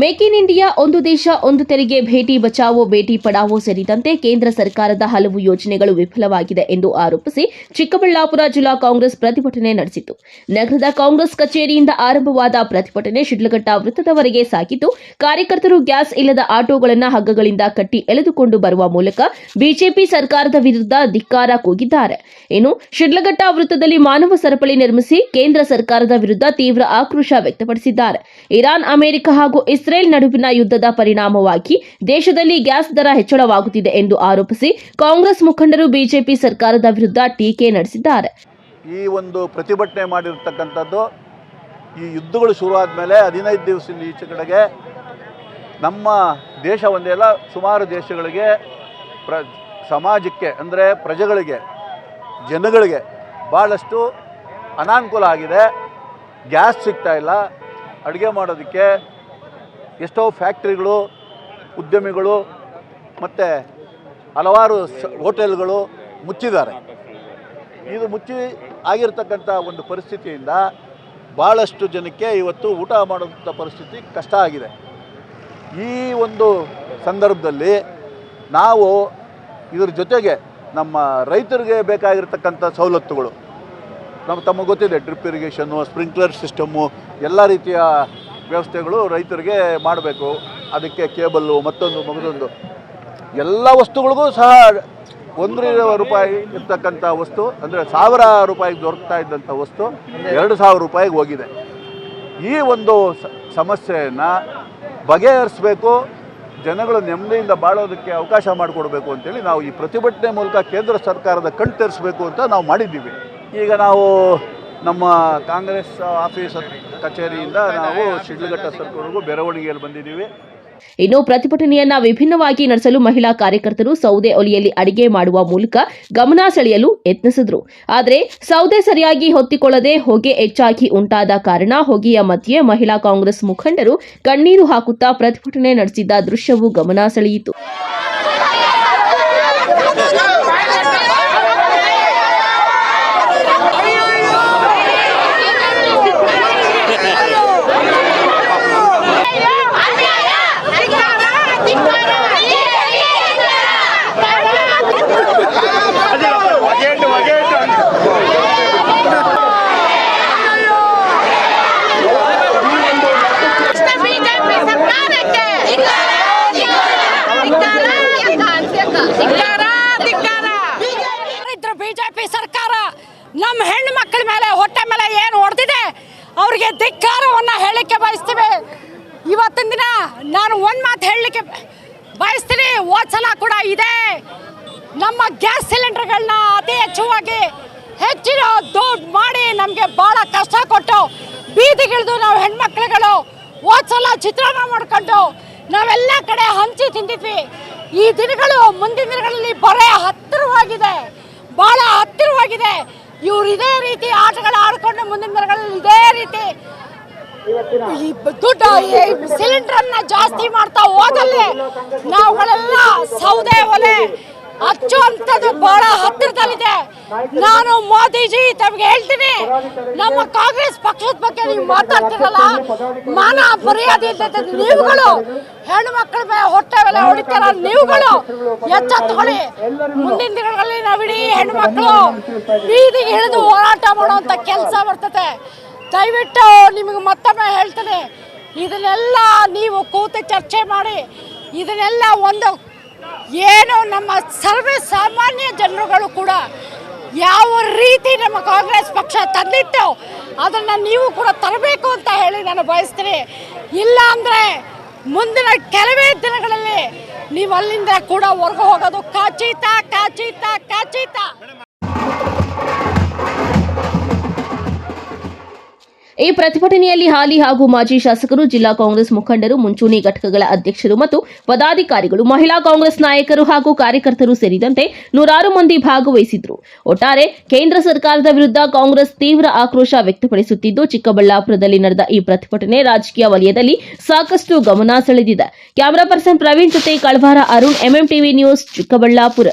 Make in India, ಒಂದು ದೇಶ ಒಂದು ತೆರಿಗೆ, ಬೇಟಿ ಬಚಾವೋ ಬೇಟಿ ಪಡಾವೋ ಸೇರಿದಂತೆ ಕೇಂದ್ರ ಸರ್ಕಾರದ ಹಲವು ಯೋಜನೆಗಳು ವಿಫಲವಾಗಿದೆ ಎಂದು ಆರೋಪಿಸಿ ಚಿಕ್ಕಬಳ್ಳಾಪುರ ಜಿಲ್ಲಾ ಕಾಂಗ್ರೆಸ್ ಪ್ರತಿಭಟನೆ ನಡೆಸಿತು. ನಗರದ ಕಾಂಗ್ರೆಸ್ ಕಚೇರಿಯಿಂದ ಆರಂಭವಾದ ಪ್ರತಿಭಟನೆ ಶಿಡ್ಲಘಟ್ಟ ವೃತ್ತದವರೆಗೆ ಸಾಗಿದ್ದು, ಕಾರ್ಯಕರ್ತರು ಗ್ಯಾಸ್ ಇಲ್ಲದ ಆಟೋಗಳನ್ನು ಹಗ್ಗಗಳಿಂದ ಕಟ್ಟಿ ಎಳೆದುಕೊಂಡು ಬರುವ ಮೂಲಕ ಬಿಜೆಪಿ ಸರ್ಕಾರದ ವಿರುದ್ಧ ಧಿಕ್ಕಾರ ಕೂಗಿದ್ದಾರೆ. ಇನ್ನು ಶಿಡ್ಲಘಟ್ಟ ವೃತ್ತದಲ್ಲಿ ಮಾನವ ಸರಪಳಿ ನಿರ್ಮಿಸಿ ಕೇಂದ್ರ ಸರ್ಕಾರದ ವಿರುದ್ಧ ತೀವ್ರ ಆಕ್ರೋಶ ವ್ಯಕ್ತಪಡಿಸಿದ್ದಾರೆ. ಇರಾನ್, ಅಮೆರಿಕ ಹಾಗೂ ಇಸ್ರೇಲ್ ನಡುವಿನ ಯುದ್ಧದ ಪರಿಣಾಮವಾಗಿ ದೇಶದಲ್ಲಿ ಗ್ಯಾಸ್ ದರ ಹೆಚ್ಚಳವಾಗುತ್ತಿದೆ ಎಂದು ಆರೋಪಿಸಿ ಕಾಂಗ್ರೆಸ್ ಮುಖಂಡರು ಬಿಜೆಪಿ ಸರ್ಕಾರದ ವಿರುದ್ಧ ಟೀಕೆ ನಡೆಸಿದ್ದಾರೆ. ಈ ಒಂದು ಪ್ರತಿಭಟನೆ ಮಾಡಿರತಕ್ಕಂಥದ್ದು ಈ ಯುದ್ಧಗಳು ಶುರುವಾದ ಮೇಲೆ 15 ದಿವಸದಿಂದ ಈಚೆ ಕಡೆಗೆ ನಮ್ಮ ದೇಶ ಒಂದೇ ಅಲ್ಲ, ಸುಮಾರು ದೇಶಗಳಿಗೆ ಸಮಾಜಕ್ಕೆ ಅಂದರೆ ಪ್ರಜೆಗಳಿಗೆ, ಜನಗಳಿಗೆ ಭಾಳಷ್ಟು ಅನಾನುಕೂಲ ಆಗಿದೆ. ಗ್ಯಾಸ್ ಸಿಗ್ತಾ ಇಲ್ಲ, ಅಡುಗೆ ಮಾಡೋದಕ್ಕೆ ಎಷ್ಟೋ ಫ್ಯಾಕ್ಟ್ರಿಗಳು, ಉದ್ಯಮಿಗಳು ಮತ್ತು ಹಲವಾರು ಹೋಟೆಲ್ಗಳು ಮುಚ್ಚಿದ್ದಾರೆ. ಇದು ಮುಚ್ಚಿ ಆಗಿರ್ತಕ್ಕಂಥ ಒಂದು ಪರಿಸ್ಥಿತಿಯಿಂದ ಭಾಳಷ್ಟು ಜನಕ್ಕೆ ಇವತ್ತು ಊಟ ಮಾಡೋಂಥ ಪರಿಸ್ಥಿತಿ ಕಷ್ಟ ಆಗಿದೆ. ಈ ಒಂದು ಸಂದರ್ಭದಲ್ಲಿ ನಾವು ಇದ್ರ ಜೊತೆಗೆ ನಮ್ಮ ರೈತರಿಗೆ ಬೇಕಾಗಿರ್ತಕ್ಕಂಥ ಸವಲತ್ತುಗಳು ತಮಗೆ ಗೊತ್ತಿದೆ, ಡ್ರಿಪ್ ಇರಿಗೇಷನ್ನು, ಸ್ಪ್ರಿಂಕ್ಲರ್ ಸಿಸ್ಟಮ್ಮು, ಎಲ್ಲ ರೀತಿಯ ವ್ಯವಸ್ಥೆಗಳು ರೈತರಿಗೆ ಮಾಡಬೇಕು. ಅದಕ್ಕೆ ಕೇಬಲ್ಲು, ಮತ್ತೊಂದು ಎಲ್ಲ ವಸ್ತುಗಳಿಗೂ ಸಹ 1 ರೂಪಾಯಿ ಇರ್ತಕ್ಕಂಥ ವಸ್ತು ಅಂದರೆ 1000 ರೂಪಾಯಿಗೆ ದೊರಕ್ತಾ ಇದ್ದಂಥ ವಸ್ತು 2000 ರೂಪಾಯಿಗೆ ಹೋಗಿದೆ. ಈ ಒಂದು ಸಮಸ್ಯೆಯನ್ನು ಬಗೆಹರಿಸಬೇಕು, ಜನಗಳು ನೆಮ್ಮದಿಯಿಂದ ಬಾಳೋದಕ್ಕೆ ಅವಕಾಶ ಮಾಡಿಕೊಡ್ಬೇಕು ಅಂತೇಳಿ ನಾವು ಈ ಪ್ರತಿಭಟನೆ ಮೂಲಕ ಕೇಂದ್ರ ಸರ್ಕಾರದ ಕಣ್ಣು ತೆರೆಸಬೇಕು ಅಂತ ನಾವು ಮಾಡಿದ್ದೀವಿ. ಈಗ ನಾವು ನಮ್ಮ ಕಾಂಗ್ರೆಸ್ ಆಫೀಸ್ ಕಚೇರಿಯಿಂದ ನಾವು ಶಿಡ್ಲಘಟ್ಟ ಸರ್ಕಲ್ವರೆಗೂ ಮೆರವಣಿಗೆಯಲ್ಲಿ ಬಂದಿದ್ದೀವಿ. ಇನ್ನು ಪ್ರತಿಭಟನೆಯನ್ನ ವಿಭಿನ್ನವಾಗಿ ನಡೆಸಲು ಮಹಿಳಾ ಕಾರ್ಯಕರ್ತರು ಸೌದೆ ಒಲೆಯಲ್ಲಿ ಅಡಿಗೆ ಮಾಡುವ ಮೂಲಕ ಗಮನ ಸೆಳೆಯಲು ಯತ್ನಿಸಿದ್ರು. ಆದರೆ ಸೌದೆ ಸರಿಯಾಗಿ ಹೊತ್ತಿಕೊಳ್ಳದೆ ಹೊಗೆ ಹೆಚ್ಚಾಗಿ ಉಂಟಾದ ಕಾರಣ ಹೊಗೆಯ ಮಧ್ಯೆ ಮಹಿಳಾ ಕಾಂಗ್ರೆಸ್ ಮುಖಂಡರು ಕಣ್ಣೀರು ಹಾಕುತ್ತಾ ಪ್ರತಿಭಟನೆ ನಡೆಸಿದ್ದ ದೃಶ್ಯವು ಗಮನ ಸೆಳೆಯಿತು. ಬಿಜೆಪಿ ಸರ್ಕಾರ ನಮ್ಮ ಹೆಣ್ಣು ಮಕ್ಕಳ ಮೇಲೆ, ಹೊಟ್ಟೆ ಮೇಲೆ ಏನು ಹೊಡೆದಿದೆ ಅವರಿಗೆ ಧಿಕ್ಕಾರವನ್ನ ಹೇಳಲಿಕ್ಕೆ ಬಯಸ್ತೀವಿ. ಇವತ್ತಿನ ದಿನ ನಾನು ಒಂದು ಮಾತು ಹೇಳಲಿಕ್ಕೆ ಬಯಸ್ತೀನಿ. ಹೋದ್ಸಲ ಕೂಡ ಇದೆ, ನಮ್ಮ ಗ್ಯಾಸ್ ಸಿಲಿಂಡರ್ಗಳನ್ನ ಅತಿ ಹೆಚ್ಚಿನ ದುಡ್ಡು ಮಾಡಿ ನಮಗೆ ಭಾಳ ಕಷ್ಟ ಕೊಟ್ಟು ಬೀದಿಗಿಳಿದು ನಾವು ಹೆಣ್ಮಕ್ಳುಗಳು ಹೋದ್ಸಲ ಚಿತ್ರಾನ್ನ ಮಾಡ್ಕೊಂಡು ನಾವೆಲ್ಲ ಕಡೆ ಹಂಚಿ ತಿಂದಿದ್ವಿ. ಈ ದಿನಗಳು ಮುಂದಿನ ದಿನಗಳಲ್ಲಿ ಬರೇ ಹತ್ತಿರವಾಗಿದೆ, ಭಾಳ ಹತ್ತಿರವಾಗಿದೆ. ಇವ್ರು ಇದೇ ರೀತಿ ಆಟಗಳು ಆಡ್ಕೊಂಡು ಮುಂದಿನ ದಿನಗಳಲ್ಲಿ ಇದೇ ರೀತಿ ದುಡ್ಡು ಸಿಲಿಂಡರ್ನ ಜಾಸ್ತಿ ಮಾಡ್ತಾ ಹೋದಲ್ಲಿ ನಾವುಗಳೆಲ್ಲ ಸೌದೆ ಒಲೆ ಹಚ್ಚುವಂಥದ್ದು ಬಹಳ ಹತ್ತಿರದಲ್ಲಿದೆ. ನಾನು ಮೋದಿಜಿ ತಮಗೆ ಹೇಳ್ತೀನಿ, ನಮ್ಮ ಕಾಂಗ್ರೆಸ್ ಪಕ್ಷದ ಬಗ್ಗೆ ನೀವು ಮಾತಾಡ್ತಿರಲ್ಲ, ಮಾನ ಮರ್ಯಾದೆ ಇರ್ತದೆ. ನೀವುಗಳು ಹೆಣ್ಣು ಮಕ್ಕಳ ಮೇಲೆ ಹೊಟ್ಟೆ ಮೇಲೆ ಹೊಡಿತಾರ, ನೀವುಗಳು ಎಚ್ಚೆತ್ತುಕೊಳ್ಳಿ. ಮುಂದಿನ ದಿನಗಳಲ್ಲಿ ನಾವಿಡೀ ಹೆಣ್ಣು ಮಕ್ಕಳು ಬೀದಿಗೆ ಇಳಿದು ಹೋರಾಟ ಮಾಡುವಂಥ ಕೆಲಸ ಬರ್ತದೆ. ದಯವಿಟ್ಟು ನಿಮಗೆ ಮತ್ತೊಮ್ಮೆ ಹೇಳ್ತೇನೆ, ಇದನ್ನೆಲ್ಲ ನೀವು ಕೂತು ಚರ್ಚೆ ಮಾಡಿ, ಇದನ್ನೆಲ್ಲ ಒಂದು ಏನು ನಮ್ಮ ಸರ್ವೇ ಸಾಮಾನ್ಯ ಜನರುಗಳು ಕೂಡ ಯಾವ ರೀತಿ ನಮ್ಮ ಕಾಂಗ್ರೆಸ್ ಪಕ್ಷ ತಂದಿತ್ತು ಅದನ್ನು ನೀವು ಕೂಡ ತರಬೇಕು ಅಂತ ಹೇಳಿ ನಾನು ಬಯಸ್ತೀನಿ. ಇಲ್ಲ ಅಂದರೆ ಮುಂದಿನ ಕೆಲವೇ ದಿನಗಳಲ್ಲಿ ನೀವು ಅಲ್ಲಿಂದ ಕೂಡ ಹೊರಗೆ ಹೋಗೋದು ಖಚಿತ. ಈ ಪ್ರತಿಭಟನೆಯಲ್ಲಿ ಹಾಲಿ ಹಾಗೂ ಮಾಜಿ ಶಾಸಕರು, ಜಿಲ್ಲಾ ಕಾಂಗ್ರೆಸ್ ಮುಖಂಡರು, ಮುಂಚೂಣಿ ಘಟಕಗಳ ಅಧ್ಯಕ್ಷರು ಮತ್ತು ಪದಾಧಿಕಾರಿಗಳು, ಮಹಿಳಾ ಕಾಂಗ್ರೆಸ್ ನಾಯಕರು ಹಾಗೂ ಕಾರ್ಯಕರ್ತರು ಸೇರಿದಂತೆ ನೂರಾರು ಮಂದಿ ಭಾಗವಹಿಸಿದ್ರು. ಒಟ್ಟಾರೆ ಕೇಂದ್ರ ಸರ್ಕಾರದ ವಿರುದ್ಧ ಕಾಂಗ್ರೆಸ್ ತೀವ್ರ ಆಕ್ರೋಶ ವ್ಯಕ್ತಪಡಿಸುತ್ತಿದ್ದು, ಚಿಕ್ಕಬಳ್ಳಾಪುರದಲ್ಲಿ ನಡೆದ ಈ ಪ್ರತಿಭಟನೆ ರಾಜಕೀಯ ವಲಯದಲ್ಲಿ ಸಾಕಷ್ಟು ಗಮನ ಸೆಳೆದಿದೆ. ಕ್ಯಾಮರಾ ಪರ್ಸನ್ ಪ್ರವೀಣ್ ಜೊತೆ ಕಳವಾರ Arun, MM TV news, Chikkaballapur.